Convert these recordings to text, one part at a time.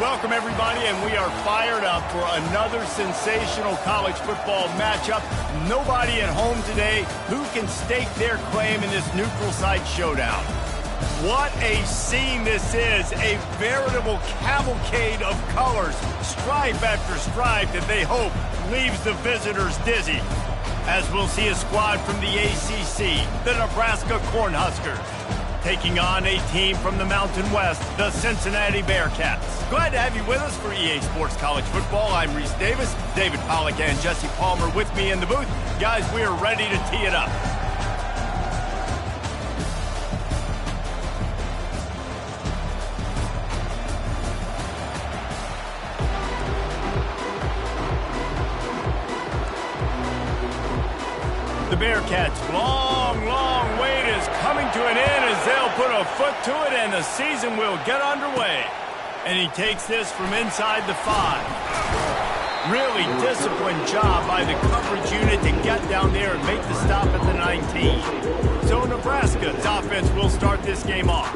Welcome, everybody, and we are fired up for another sensational college football matchup. Nobody at home today who can stake their claim in this neutral site showdown. What a scene this is, a veritable cavalcade of colors, stripe after stripe that they hope leaves the visitors dizzy. As we'll see a squad from the ACC, the Nebraska Cornhuskers, taking on a team from the Mountain West, the Cincinnati Bearcats. Glad to have you with us for EA Sports College Football. I'm Reese Davis, David Pollack and Jesse Palmer with me in the booth. Guys, we are ready to tee it up. The Bearcats' long wait is coming to an end as they'll put a foot to it and the season will get underway. And he takes this from inside the 5. Really disciplined job by the coverage unit to get down there and make the stop at the 19. So Nebraska's offense will start this game off.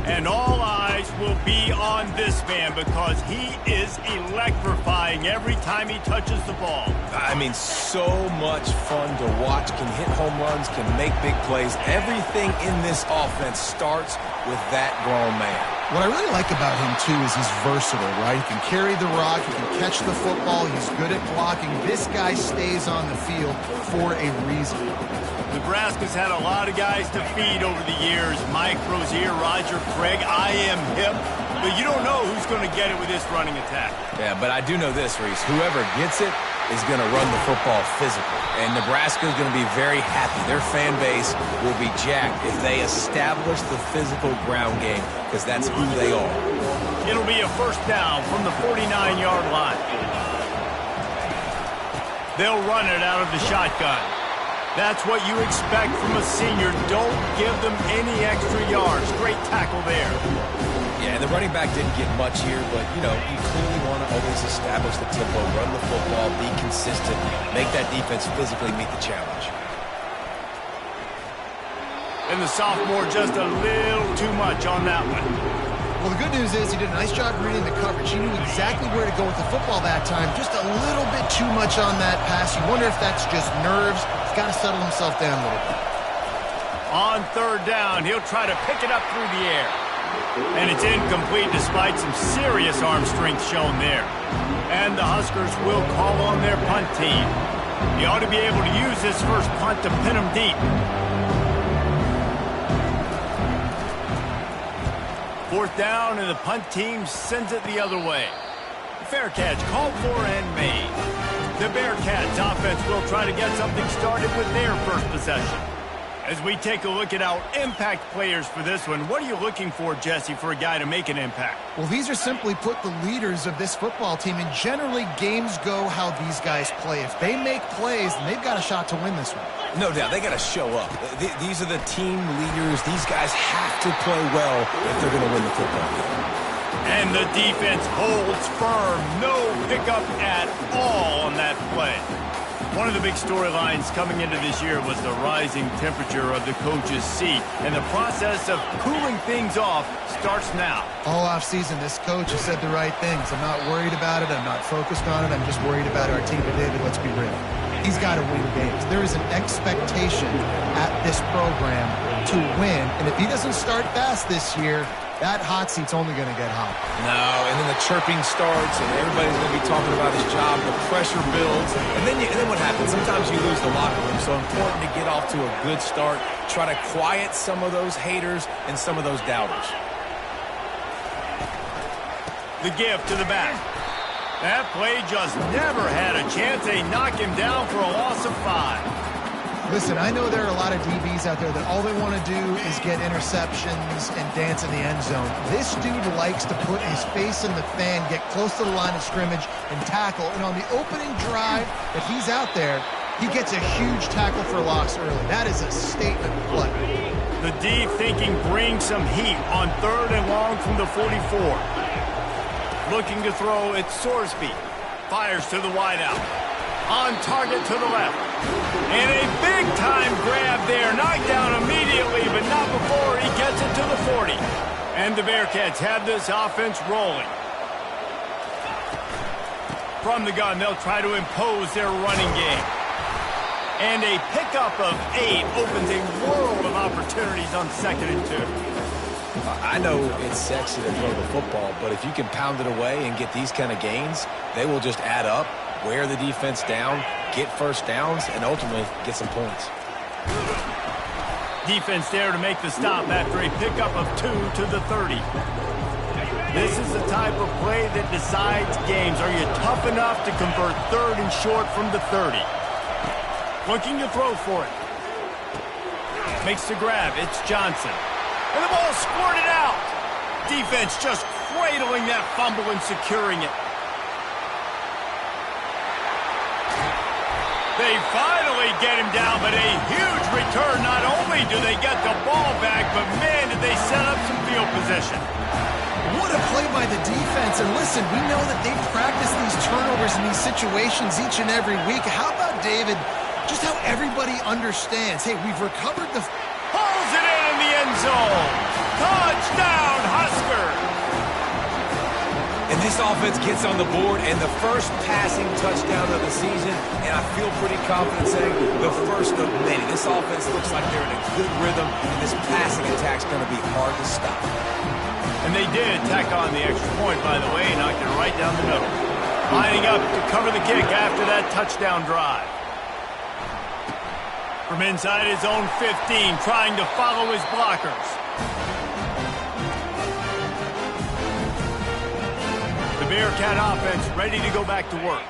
And all eyes will be on this man because he is electrifying every time he touches the ball. I mean, so much fun to watch. Can hit home runs, can make big plays. Everything in this offense starts with that grown man. What I really like about him, too, is he's versatile, right? He can carry the rock, he can catch the football, he's good at blocking. This guy stays on the field for a reason. Nebraska's had a lot of guys to feed over the years. Mike Rozier, Roger Craig, I am hip. But you don't know who's going to get it with this running attack. Yeah, but I do know this, Reese. Whoever gets it is going to run the football physical. And Nebraska is going to be very happy. Their fan base will be jacked if they establish the physical ground game, because that's who they are. It'll be a first down from the 49-yard line. They'll run it out of the shotgun. That's what you expect from a senior. Don't give them any extra yards. Great tackle there. Yeah, and the running back didn't get much here, but, you know, you clearly want to always establish the tempo, run the football, be consistent, make that defense physically meet the challenge. And the sophomore just a little too much on that one. Well, the good news is he did a nice job reading the coverage. He knew exactly where to go with the football that time. Just a little bit too much on that pass. You wonder if that's just nerves. He's got to settle himself down a little bit. On third down, he'll try to pick it up through the air. And it's incomplete despite some serious arm strength shown there. And the Huskers will call on their punt team. He ought to be able to use this first punt to pin him deep. Fourth down, and the punt team sends it the other way. Fair catch called for and made. The Bearcats offense will try to get something started with their first possession. As we take a look at our impact players for this one, what are you looking for, Jesse, for a guy to make an impact? Well, these are simply put the leaders of this football team, and generally games go how these guys play. If they make plays, then they've got a shot to win this one. No doubt, they got to show up. These are the team leaders. These guys have to play well if they're going to win the football game. And the defense holds firm. No pickup at all on that play. One of the big storylines coming into this year was the rising temperature of the coach's seat, and the process of cooling things off starts now. All offseason, this coach has said the right things. I'm not worried about it. I'm not focused on it. I'm just worried about our team. But David, let's be real. He's got to win games. There is an expectation at this program to win, and if he doesn't start fast this year, that hot seat's only going to get hot. No, and then the chirping starts, and everybody's going to be talking about his job. The pressure builds, and then what happens? Sometimes you lose the locker room, so important to get off to a good start. Try to quiet some of those haters and some of those doubters. The give to the back. That play just never had a chance. They knock him down for a loss of 5. Listen, I know there are a lot of DBs out there that all they want to do is get interceptions and dance in the end zone. This dude likes to put his face in the fan, get close to the line of scrimmage, and tackle. And on the opening drive that he's out there, he gets a huge tackle for loss early. That is a statement play. The D thinking bring some heat on third and long from the 44. Looking to throw, it's Sorsby. Fires to the wideout. On target to the left. And a big-time grab there. Knocked down immediately, but not before he gets it to the 40. And the Bearcats have this offense rolling. From the gun, they'll try to impose their running game. And a pickup of 8 opens a world of opportunities on 2nd and 2. I know it's sexy to throw the football, but if you can pound it away and get these kind of gains, they will just add up, wear the defense down, get first downs, and ultimately get some points. Defense there to make the stop after a pickup of 2 to the 30. This is the type of play that decides games. Are you tough enough to convert 3rd and short from the 30? Looking to throw for it. Makes the grab. It's Johnson. And the ball squirted out. Defense just cradling that fumble and securing it. They finally get him down, but a huge return. Not only do they get the ball back, but man, did they set up some field position. What a play by the defense. And listen, we know that they practice these turnovers in these situations each and every week. How about, David, just how everybody understands, hey, we've recovered the... Pulls it in the end zone. Touchdown, Huskers. And this offense gets on the board, and the first passing touchdown of the season, and I feel pretty confident saying the first of many. This offense looks like they're in a good rhythm, and this passing attack's going to be hard to stop. And they did tack on the extra point, by the way, knocked it right down the middle. Lining up to cover the kick after that touchdown drive. From inside his own 15, trying to follow his blockers. The Bearcat offense ready to go back to work.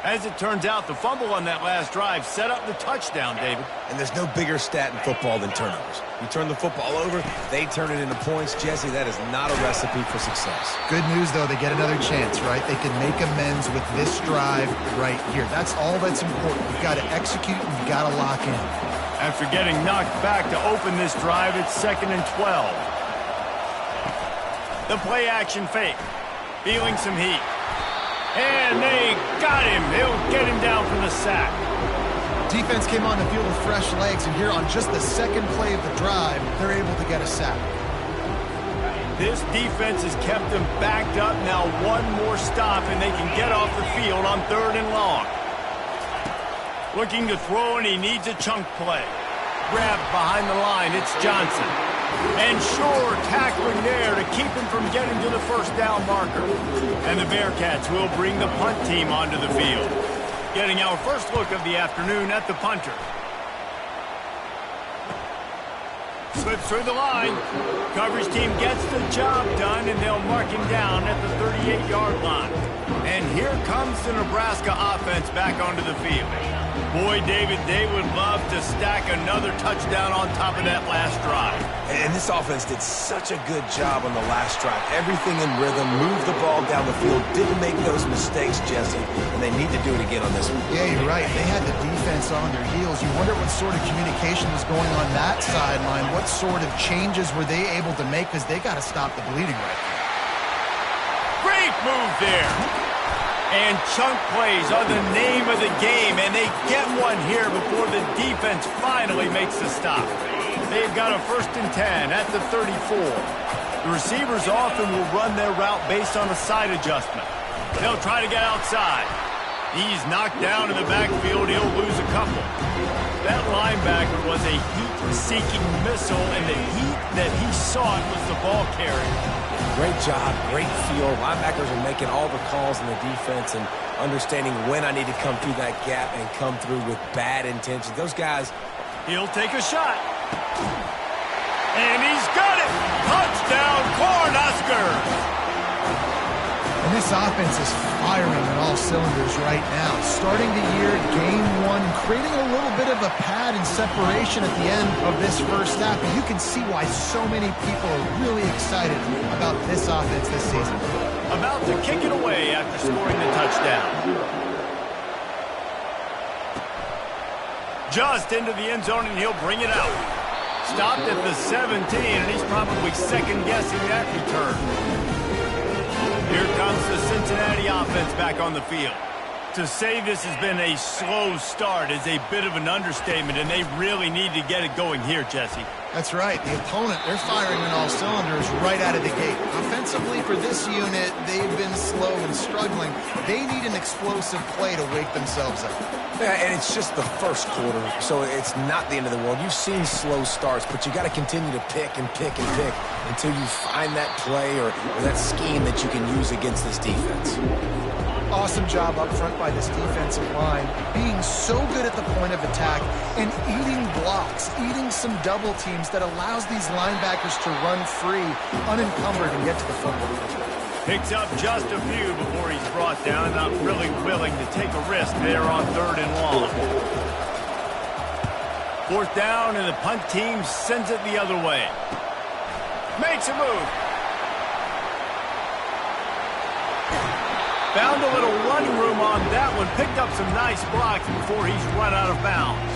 As it turns out, the fumble on that last drive set up the touchdown, David. And there's no bigger stat in football than turnovers. You turn the football over, they turn it into points. Jesse, that is not a recipe for success. Good news, though, they get another chance, right? They can make amends with this drive right here. That's all that's important. You've got to execute and you've got to lock in. After getting knocked back to open this drive, it's 2nd and 12. The play action fake. Feeling some heat. And they got him. They'll get him down from the sack. Defense came on the field with fresh legs, and here on just the second play of the drive, they're able to get a sack. This defense has kept them backed up. Now one more stop, and they can get off the field on 3rd and long. Looking to throw, and he needs a chunk play. Grabbed behind the line. It's Johnson. And sure, tackling there to keep him from getting to the first down marker. And the Bearcats will bring the punt team onto the field. Getting our first look of the afternoon at the punter. Slips through the line. Coverage team gets the job done, and they'll mark him down at the 38-yard line. And here comes the Nebraska offense back onto the field. Boy, David, they would love to stack another touchdown on top of that last drive. And this offense did such a good job on the last drive. Everything in rhythm, moved the ball down the field, didn't make those mistakes, Jesse, and they need to do it again on this one. Yeah, you're right. They had the defense on their heels. You wonder what sort of communication was going on that sideline. What sort of changes were they able to make, because they got to stop the bleeding right now. Great move there. And chunk plays are the name of the game, and they get one here before the defense finally makes the stop. They've got a 1st and 10 at the 34. The receivers often will run their route based on a side adjustment. They'll try to get outside. He's knocked down in the backfield. He'll lose a couple. That linebacker was a heat-seeking missile, and the heat that he sought was the ball carrier. Great job, great feel. Linebackers are making all the calls in the defense and understanding when I need to come through that gap and come through with bad intentions. Those guys... He'll take a shot. And he's got it! Touchdown, Cornhuskers! And this offense is firing on all cylinders right now. Starting the year, game 1, creating a little bit of a pad and separation at the end of this first half. And you can see why so many people are really excited about this offense this season. About to kick it away after scoring the touchdown. Just into the end zone, and he'll bring it out. Stopped at the 17, and he's probably second-guessing that return. Here comes the Cincinnati offense back on the field. To say this has been a slow start is a bit of an understatement, and they really need to get it going here, Jesse. That's right. The opponent, they're firing on all cylinders right out of the gate. Offensively, for this unit, they've been slow and struggling. They need an explosive play to wake themselves up. Yeah, and it's just the first quarter, so it's not the end of the world. You've seen slow starts, but you got to continue to pick and pick and pick until you find that play or that scheme that you can use against this defense. Awesome job up front by this defensive line, being so good at the point of attack and eating blocks, eating some double teams that allows these linebackers to run free, unencumbered, and get to the football. Picks up just a few before he's brought down, not really willing to take a risk there on 3rd and long. 4th down, and the punt team sends it the other way. Makes a move. Found a little running room on that one. Picked up some nice blocks before he's run out of bounds.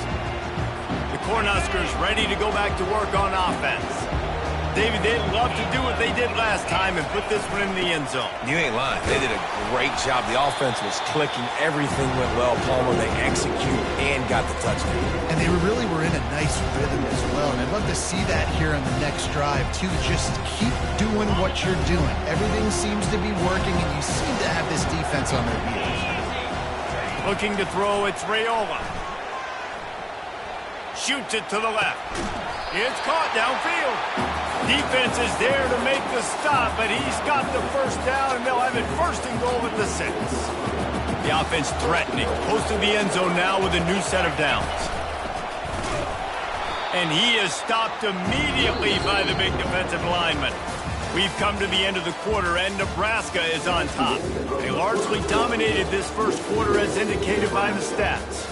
The Cornhuskers ready to go back to work on offense. David, they'd love to do what they did last time and put this one in the end zone. You ain't lying. They did a great job. The offense was clicking. Everything went well. Palmer, they executed and got the touchdown. And they really were in a nice rhythm as well. And I'd love to see that here on the next drive, too. Just keep doing what you're doing. Everything seems to be working, and you seem to have this defense on their heels. Looking to throw, it's Raiola. Shoots it to the left. It's caught downfield. Defense is there to make the stop, but he's got the first down, and they'll have it 1st and goal at the 6. The offense threatening, close to the end zone now with a new set of downs. And he is stopped immediately by the big defensive lineman. We've come to the end of the quarter, and Nebraska is on top. They largely dominated this first quarter as indicated by the stats.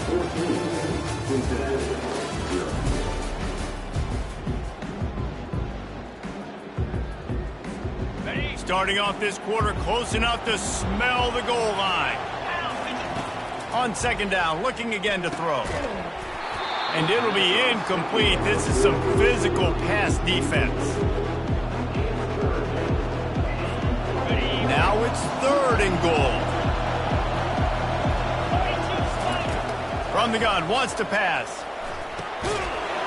Starting off this quarter close enough to smell the goal line. On 2nd down, looking again to throw. And it'll be incomplete. This is some physical pass defense. Now it's 3rd and goal. From the gun, wants to pass.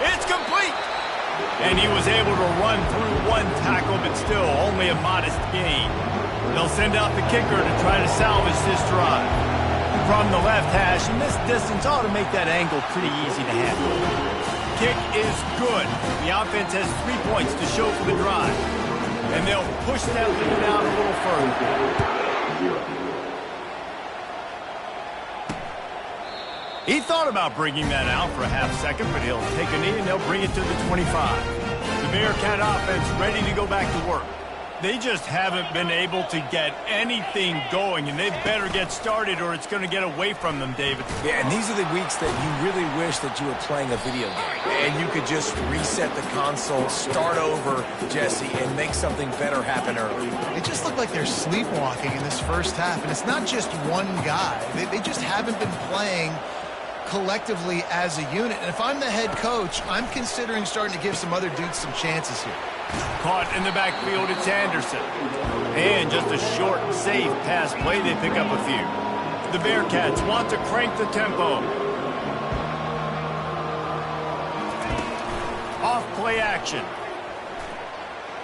It's complete. And he was able to run through one tackle, but still only a modest gain. They'll send out the kicker to try to salvage this drive. From the left hash, and this distance ought to make that angle pretty easy to handle. Kick is good. The offense has 3 points to show for the drive. And they'll push that lead out a little further. He thought about bringing that out for a half second, but he'll take a knee and they'll bring it to the 25. The Bearcat offense ready to go back to work. They just haven't been able to get anything going, and they better get started or it's going to get away from them, David. Yeah, and these are the weeks that you really wish that you were playing a video game. And you could just reset the console, start over, Jesse, and make something better happen early. They just look like they're sleepwalking in this first half, and it's not just one guy. They just haven't been playing collectively as a unit. And if I'm the head coach, I'm considering starting to give some other dudes some chances here. Caught in the backfield, it's Anderson. And just a short, safe pass play, they pick up a few. The Bearcats want to crank the tempo. Off play action.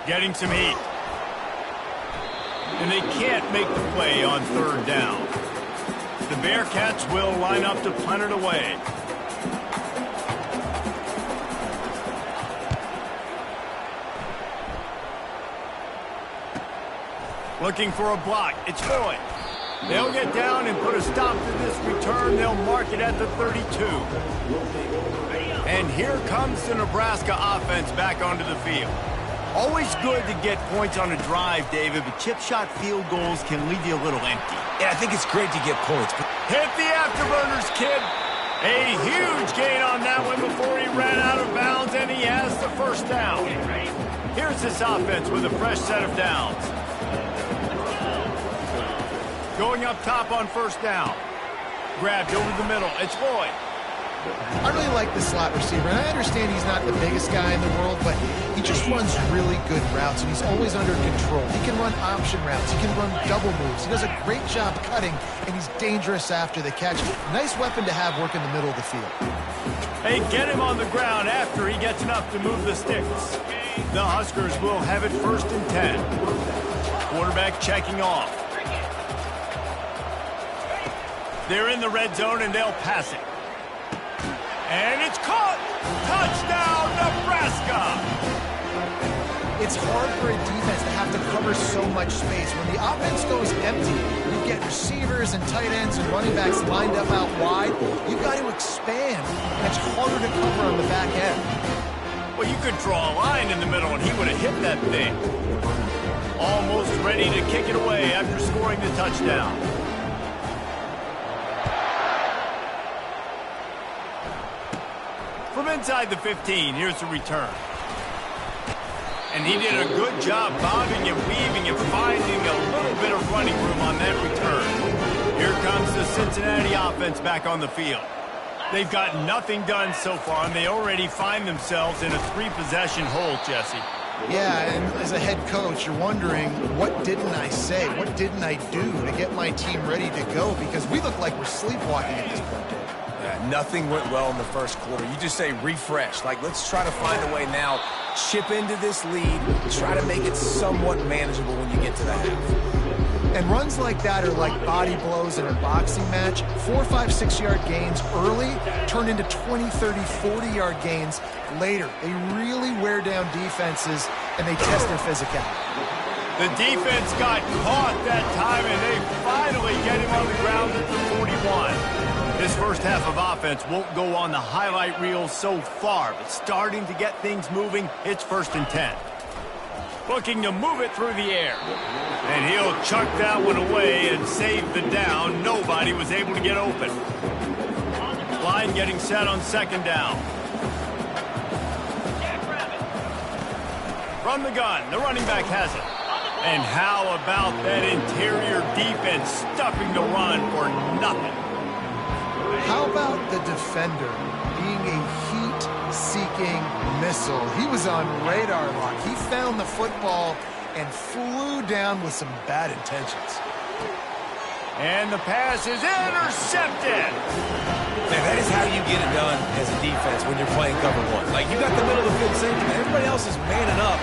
Getting some heat. And they can't make the play on 3rd down. The Bearcats will line up to punt it away. Looking for a block. It's Floyd. They'll get down and put a stop to this return. They'll mark it at the 32. And here comes the Nebraska offense back onto the field. Always good to get points on a drive, David, but chip shot field goals can leave you a little empty. Yeah, I think it's great to get points. But hit the afterburners, kid. A huge gain on that one before he ran out of bounds, and he has the first down. Here's this offense with a fresh set of downs. Going up top on 1st down. Grabbed over the middle. It's Floyd. I really like the slot receiver, and I understand he's not the biggest guy in the world, but he just runs really good routes, and he's always under control. He can run option routes. He can run double moves. He does a great job cutting, and he's dangerous after the catch. Nice weapon to have working the middle of the field. They get him on the ground after he gets enough to move the sticks. The Huskers will have it 1st and 10. Quarterback checking off. They're in the red zone, and they'll pass it. And it's caught! Touchdown, Nebraska! It's hard for a defense to have to cover so much space. When the offense goes empty, you get receivers and tight ends and running backs lined up out wide. You've got to expand, and it's harder to cover on the back end. Well, you could draw a line in the middle, and he would have hit that thing. Almost ready to kick it away after scoring the touchdown. From inside the 15, here's the return. And he did a good job bobbing and weaving and finding a little bit of running room on that return. Here comes the Cincinnati offense back on the field. They've got nothing done so far, and they already find themselves in a 3-possession hole, Jesse. Yeah, and as a head coach, you're wondering, what didn't I say? What didn't I do to get my team ready to go? Because we look like we're sleepwalking at this point, Dave. Yeah, nothing went well in the first quarter. You just say refresh. Like, let's try to find a way now. Chip into this lead. Try to make it somewhat manageable when you get to the half. And runs like that are like body blows in a boxing match. 4, 5, 6-yard gains early turn into 20, 30, 40-yard gains later. They really wear down defenses, and they test their physicality. The defense got caught that time, and they finally get him on the ground at the 41. This first half of offense won't go on the highlight reel so far, but starting to get things moving, it's 1st and 10. Looking to move it through the air. And he'll chuck that one away and save the down. Nobody was able to get open. Line getting set on 2nd down. From the gun, the running back has it. And how about that interior defense stuffing the run for nothing? How about the defender being a heat-seeking missile? He was on radar lock. He found the football and flew down with some bad intentions. And the pass is intercepted. Man, that is how you get it done as a defense when you're playing cover 1. Like, you got the middle of the field safety, and everybody else is manning up.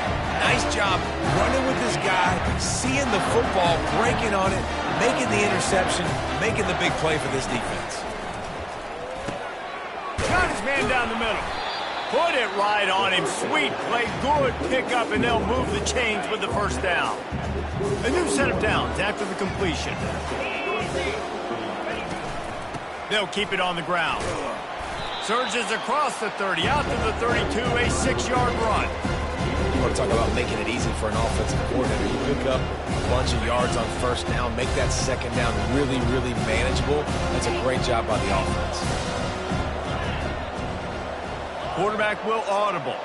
Nice job running with this guy, seeing the football, breaking on it, making the interception, making the big play for this defense. Got his man down the middle. Put it right on him. Sweet play, good pickup, and they'll move the chains with the 1st down. A new set of downs after the completion. They'll keep it on the ground. Surges across the 30, out to the 32, a 6-yard run. You want to talk about making it easy for an offensive coordinator. You pick up a bunch of yards on 1st down, make that 2nd down really, really manageable. That's a great job by the offense. Quarterback will audible.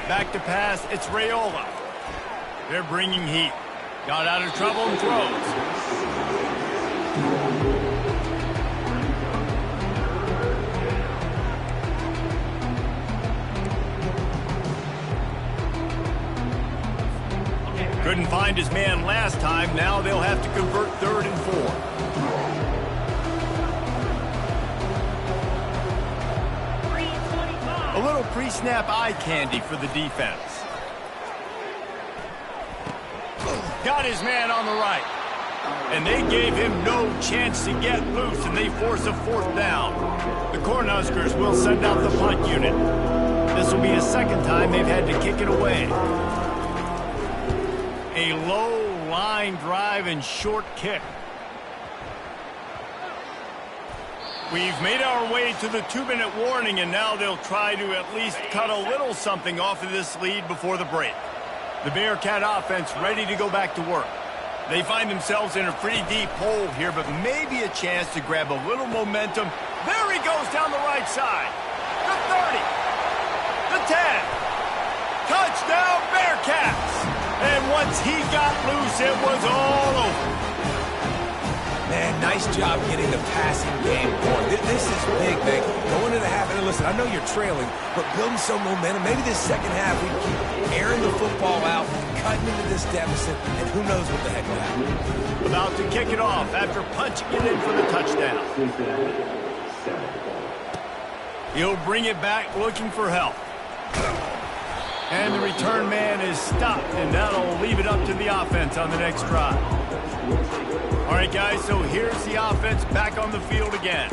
Back to pass, it's Raiola. They're bringing heat. Got out of trouble and throws. Couldn't find his man last time. Now they'll have to convert 3rd and 4. A little pre-snap eye candy for the defense. Got his man on the right. And they gave him no chance to get loose, and they force a 4th down. The Cornhuskers will send out the punt unit. This will be a 2nd time they've had to kick it away. A low line drive and short kick. We've made our way to the 2-minute warning, and now they'll try to at least cut a little something off of this lead before the break. The Bearcat offense ready to go back to work. They find themselves in a pretty deep hole here, but maybe a chance to grab a little momentum. There he goes down the right side. The 30. The 10. Touchdown, Bearcats! And once he got loose, it was all over. Man, nice job getting the passing game going. This is big, man. Going into the half, and listen, I know you're trailing, but building some momentum. Maybe this 2nd half we keep airing the football out, cutting into this deficit, and who knows what the heck will happen. About to kick it off after punching it in for the touchdown. He'll bring it back looking for help. And the return man is stopped, and that'll leave it up to the offense on the next drive. All right, guys, so here's the offense back on the field again.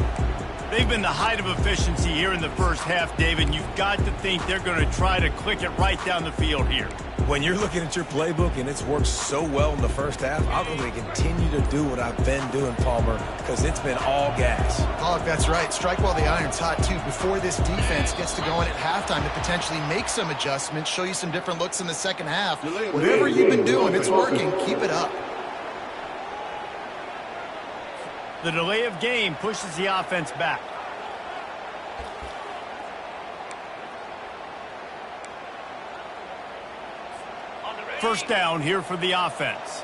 They've been the height of efficiency here in the first half, David. You've got to think they're going to try to click it right down the field here. When you're looking at your playbook and it's worked so well in the first half, I'm going to continue to do what I've been doing, Palmer, because it's been all gas. Oh, that's right. Strike while the iron's hot, too, before this defense gets to go in at halftime to potentially make some adjustments, show you some different looks in the second half. Whatever you've been doing, it's working. Keep it up. The delay of game pushes the offense back. First down here for the offense.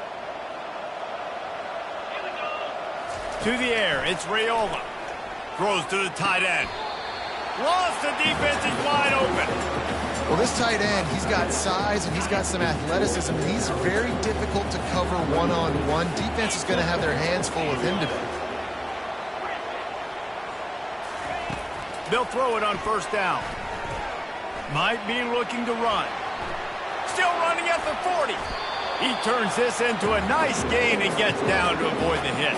To the air, it's Raiola. Throws to the tight end. Lost, the defense is wide open. Well, this tight end, he's got size and he's got some athleticism, and he's very difficult to cover one-on-one. Defense is going to have their hands full with him today. They'll throw it on first down. Might be looking to run. Still running at the 40. He turns this into a nice gain and gets down to avoid the hit.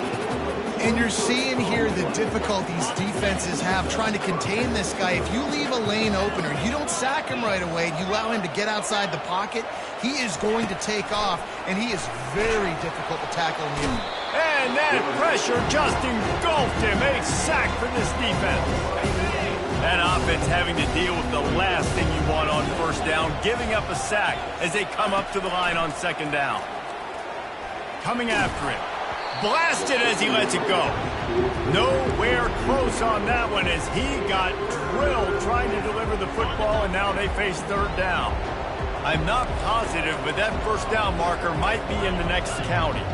And you're seeing here the difficulties defenses have trying to contain this guy. If you leave a lane open or you don't sack him right away and you allow him to get outside the pocket, he is going to take off, and he is very difficult to tackle in the end. And that pressure just engulfed him. A sack for this defense. That offense having to deal with the last thing you want on first down, giving up a sack as they come up to the line on second down. Coming after him. Blasted as he lets it go. Nowhere close on that one as he got drilled trying to deliver the football, and now they face third down. I'm not positive, but that first down marker might be in the next county.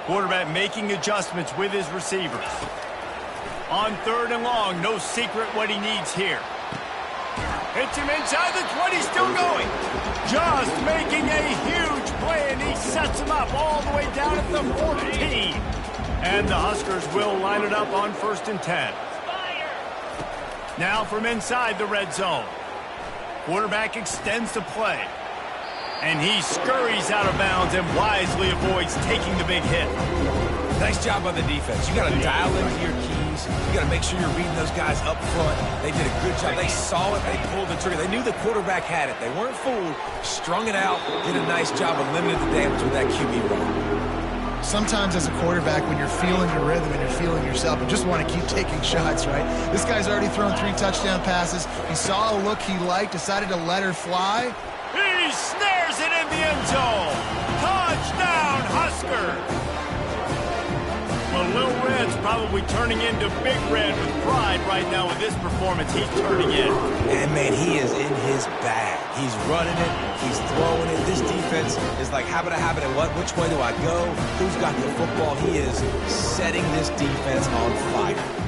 Quarterback making adjustments with his receivers. On third and long, no secret what he needs here. Hits him inside the 20, still going. Just making a huge play, and he sets him up all the way down at the 14. And the Huskers will line it up on 1st and 10. Now from inside the red zone. Quarterback extends the play. And he scurries out of bounds and wisely avoids taking the big hit. Nice job by the defense. You got to dial into your keys. You got to make sure you're reading those guys up front. They did a good job. They saw it. They pulled the trigger. They knew the quarterback had it. They weren't fooled. Strung it out. Did a nice job of limiting the damage with that QB run. Sometimes as a quarterback, when you're feeling your rhythm and you're feeling yourself, you just want to keep taking shots, right? This guy's already thrown 3 touchdown passes. He saw a look he liked, decided to let her fly. He snares it in the end zone. Touchdown, Husker. Well, Little Red's probably turning into Big Red with pride right now with this performance he's turning in. And, man, he is in his bag. He's running it. He's throwing it. This defense is like habit, and which way do I go? Who's got the football? He is setting this defense on fire.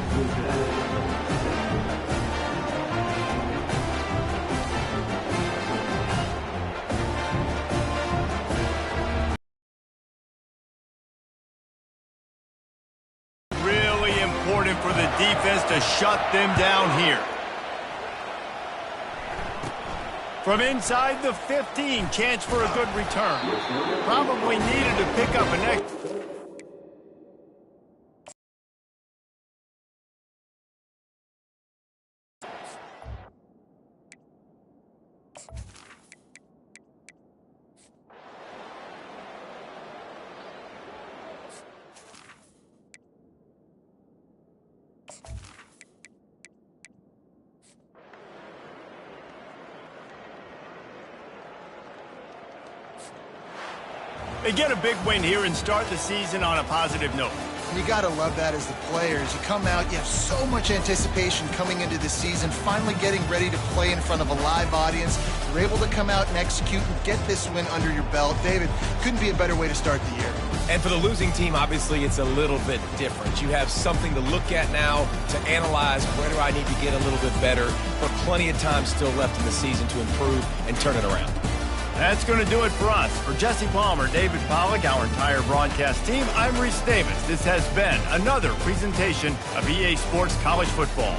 For the defense to shut them down here. From inside the 15, chance for a good return. Probably needed to pick up an extra. They get a big win here and start the season on a positive note. You got to love that as the players. You come out, you have so much anticipation coming into the season, finally getting ready to play in front of a live audience. You're able to come out and execute and get this win under your belt. David, couldn't be a better way to start the year. And for the losing team, obviously, it's a little bit different. You have something to look at now to analyze where do I need to get a little bit better, but plenty of time still left in the season to improve and turn it around. That's going to do it for us. For Jesse Palmer, David Pollack, our entire broadcast team, I'm Reese Davis. This has been another presentation of EA Sports College Football.